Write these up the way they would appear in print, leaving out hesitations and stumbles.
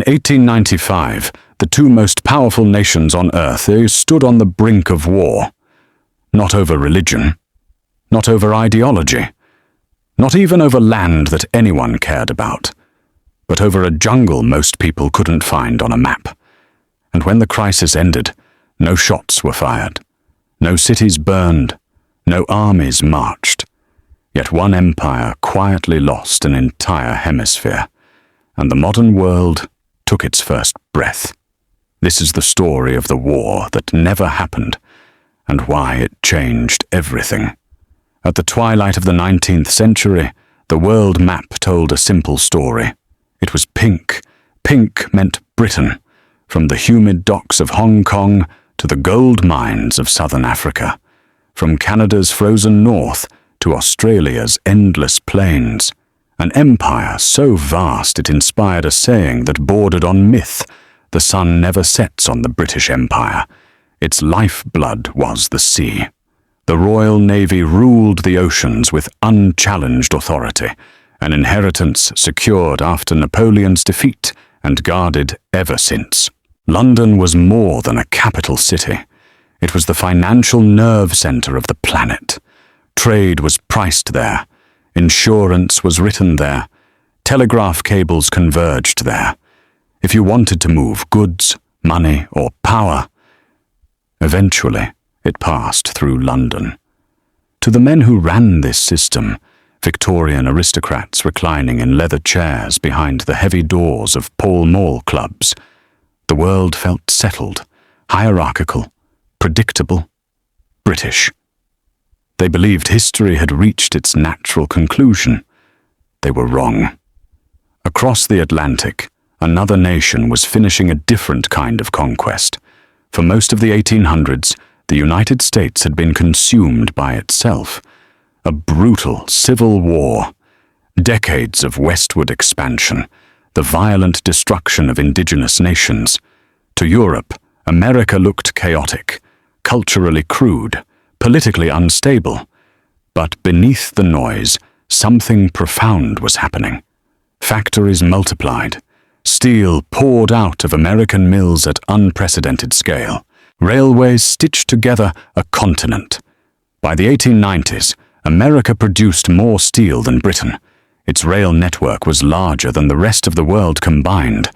1895, the two most powerful nations on Earth, they stood on the brink of war. Not over religion, not over ideology, not even over land that anyone cared about, but over a jungle most people couldn't find on a map. And when the crisis ended, no shots were fired, no cities burned, no armies marched. Yet one empire quietly lost an entire hemisphere, and the modern world took its first breath. This is the story of the war that never happened, and why it changed everything. At the twilight of the 19th century, the world map told a simple story. It was pink. Pink meant Britain, from the humid docks of Hong Kong to the gold mines of southern Africa, from Canada's frozen north to Australia's endless plains. An empire so vast it inspired a saying that bordered on myth: the sun never sets on the British Empire. Its lifeblood was the sea. The Royal Navy ruled the oceans with unchallenged authority, an inheritance secured after Napoleon's defeat and guarded ever since. London was more than a capital city. It was the financial nerve center of the planet. Trade was priced there. Insurance was written there. Telegraph cables converged there. If you wanted to move goods, money, or power, eventually it passed through London. To the men who ran this system, Victorian aristocrats reclining in leather chairs behind the heavy doors of Pall Mall clubs, the world felt settled, hierarchical, predictable, British. They believed history had reached its natural conclusion. They were wrong. Across the Atlantic, another nation was finishing a different kind of conquest. For most of the 1800s, the United States had been consumed by itself. A brutal civil war, decades of westward expansion, the violent destruction of indigenous nations. To Europe, America looked chaotic, culturally crude, politically unstable. But beneath the noise, something profound was happening. Factories multiplied. Steel poured out of American mills at unprecedented scale. Railways stitched together a continent. By the 1890s, America produced more steel than Britain. Its rail network was larger than the rest of the world combined,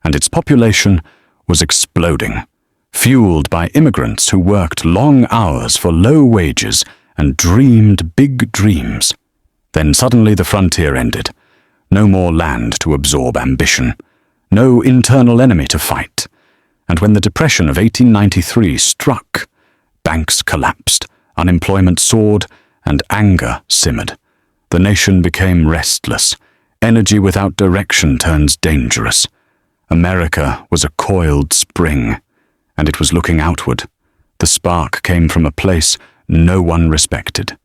and its population was exploding, fueled by immigrants who worked long hours for low wages and dreamed big dreams. Then suddenly the frontier ended. No more land to absorb ambition. No internal enemy to fight. And when the Depression of 1893 struck, banks collapsed, unemployment soared, and anger simmered. The nation became restless. Energy without direction turns dangerous. America was a coiled spring, and it was looking outward. The spark came from a place no one respected.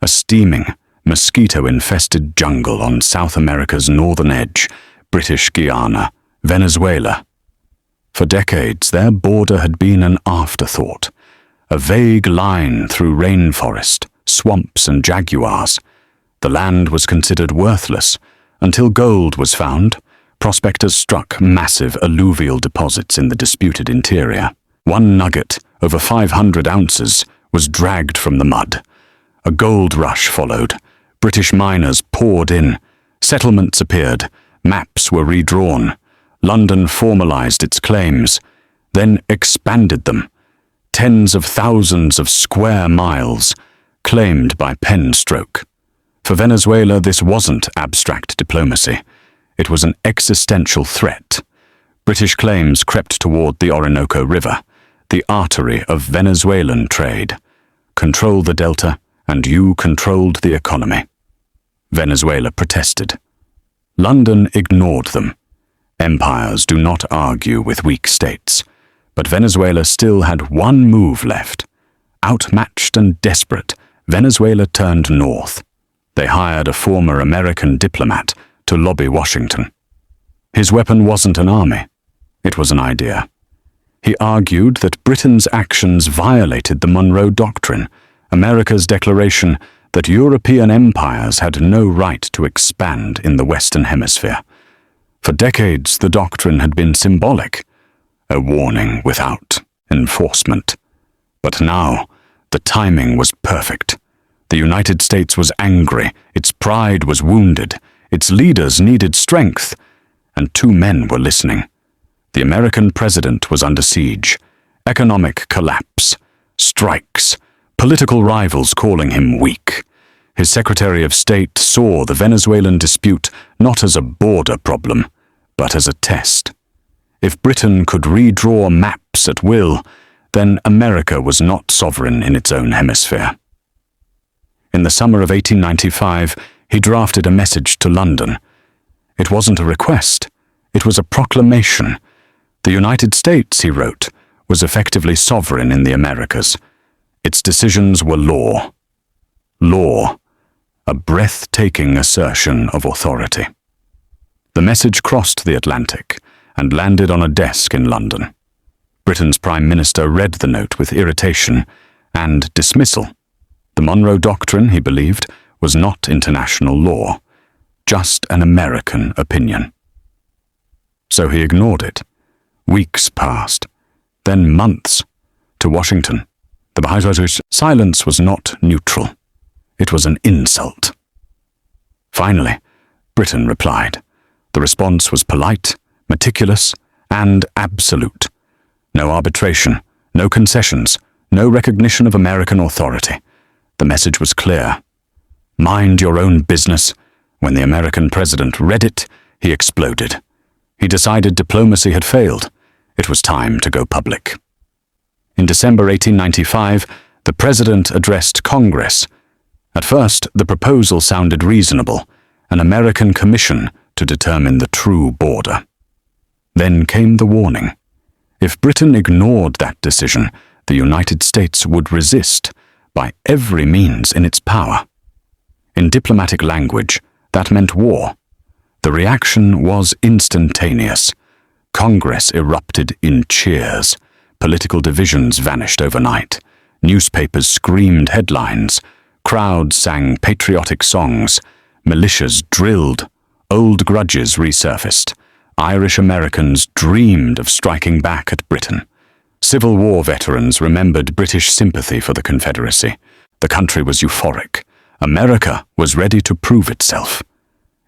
A steaming, mosquito-infested jungle on South America's northern edge, British Guiana, Venezuela. For decades, their border had been an afterthought, a vague line through rainforest, swamps, and jaguars. The land was considered worthless until gold was found. Prospectors struck massive alluvial deposits in the disputed interior. One nugget, over 500 ounces, was dragged from the mud. A gold rush followed. British miners poured in. Settlements appeared. Maps were redrawn. London formalized its claims, then expanded them. Tens of thousands of square miles, claimed by pen stroke. For Venezuela, this wasn't abstract diplomacy. It was an existential threat. British claims crept toward the Orinoco River, the artery of Venezuelan trade. Control the delta, and you controlled the economy. Venezuela protested. London ignored them. Empires do not argue with weak states, but Venezuela still had one move left. Outmatched and desperate, Venezuela turned north. They hired a former American diplomat to lobby Washington. His weapon wasn't an army. It was an idea. He argued that Britain's actions violated the Monroe Doctrine, America's declaration that European empires had no right to expand in the Western Hemisphere. For decades, the doctrine had been symbolic, a warning without enforcement. But now, the timing was perfect. The United States was angry, its pride was wounded, its leaders needed strength, and two men were listening. The American president was under siege, economic collapse, strikes, political rivals calling him weak. His Secretary of State saw the Venezuelan dispute not as a border problem, but as a test. If Britain could redraw maps at will, then America was not sovereign in its own hemisphere. In the summer of 1895, he drafted a message to London. It wasn't a request, it was a proclamation. The United States, he wrote, was effectively sovereign in the Americas. Its decisions were law. Law, a breathtaking assertion of authority. The message crossed the Atlantic and landed on a desk in London. Britain's Prime Minister read the note with irritation and dismissal. The Monroe Doctrine, he believed, was not international law, just an American opinion. So he ignored it. Weeks passed, then months. To Washington, the silence was not neutral. It was an insult. Finally, Britain replied. The response was polite, meticulous, and absolute. No arbitration, no concessions, no recognition of American authority. The message was clear. Mind your own business. When the American president read it, he exploded. He decided diplomacy had failed. It was time to go public. In December 1895, the president addressed Congress. At first, the proposal sounded reasonable, an American commission to determine the true border. Then came the warning. If Britain ignored that decision, the United States would resist by every means in its power. In diplomatic language, that meant war. The reaction was instantaneous. Congress erupted in cheers. Political divisions vanished overnight. Newspapers screamed headlines. Crowds sang patriotic songs. Militias drilled. Old grudges resurfaced. Irish Americans dreamed of striking back at Britain. Civil War veterans remembered British sympathy for the Confederacy. The country was euphoric. America was ready to prove itself.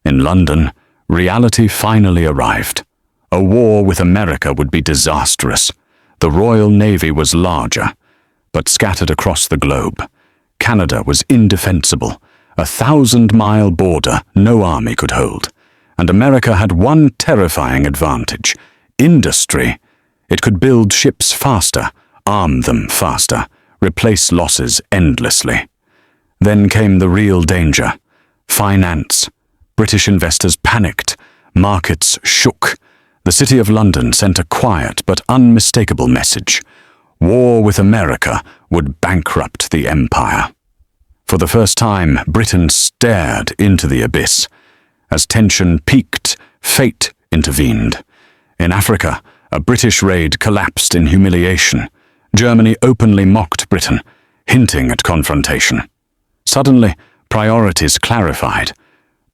In London, reality finally arrived. A war with America would be disastrous. The Royal Navy was larger, but scattered across the globe. Canada was indefensible, a 1,000-mile border no army could hold. And America had one terrifying advantage: industry. It could build ships faster, arm them faster, replace losses endlessly. Then came the real danger: finance. British investors panicked. Markets shook. The City of London sent a quiet but unmistakable message. War with America would bankrupt the empire. For the first time, Britain stared into the abyss. As tension peaked, fate intervened. In Africa, a British raid collapsed in humiliation. Germany openly mocked Britain, hinting at confrontation. Suddenly, priorities clarified.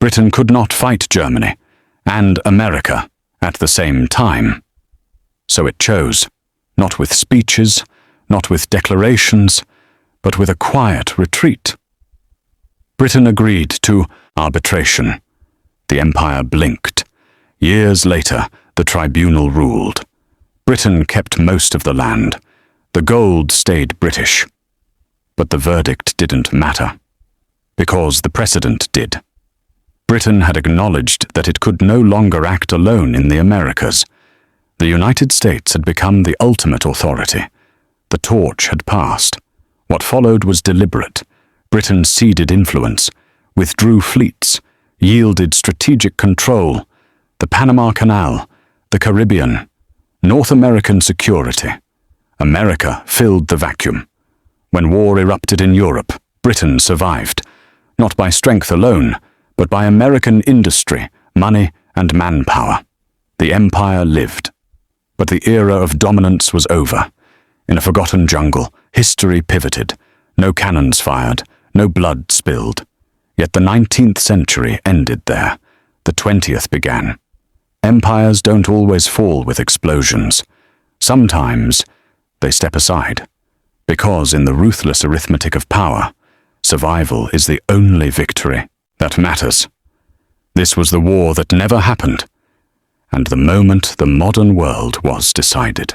Britain could not fight Germany and America at the same time. So it chose, not with speeches, not with declarations, but with a quiet retreat. Britain agreed to arbitration. The empire blinked. Years later, the tribunal ruled. Britain kept most of the land. The gold stayed British. But the verdict didn't matter, because the precedent did. Britain had acknowledged that it could no longer act alone in the Americas. The United States had become the ultimate authority. The torch had passed. What followed was deliberate. Britain ceded influence, withdrew fleets, yielded strategic control. The Panama Canal, the Caribbean, North American security. America filled the vacuum. When war erupted in Europe, Britain survived, not by strength alone, but by American industry, money, and manpower. The empire lived. But the era of dominance was over. In a forgotten jungle, history pivoted. No cannons fired, no blood spilled. Yet the 19th century ended there. The 20th began. Empires don't always fall with explosions. Sometimes they step aside, because in the ruthless arithmetic of power, survival is the only victory that matters. This was the war that never happened, and the moment the modern world was decided.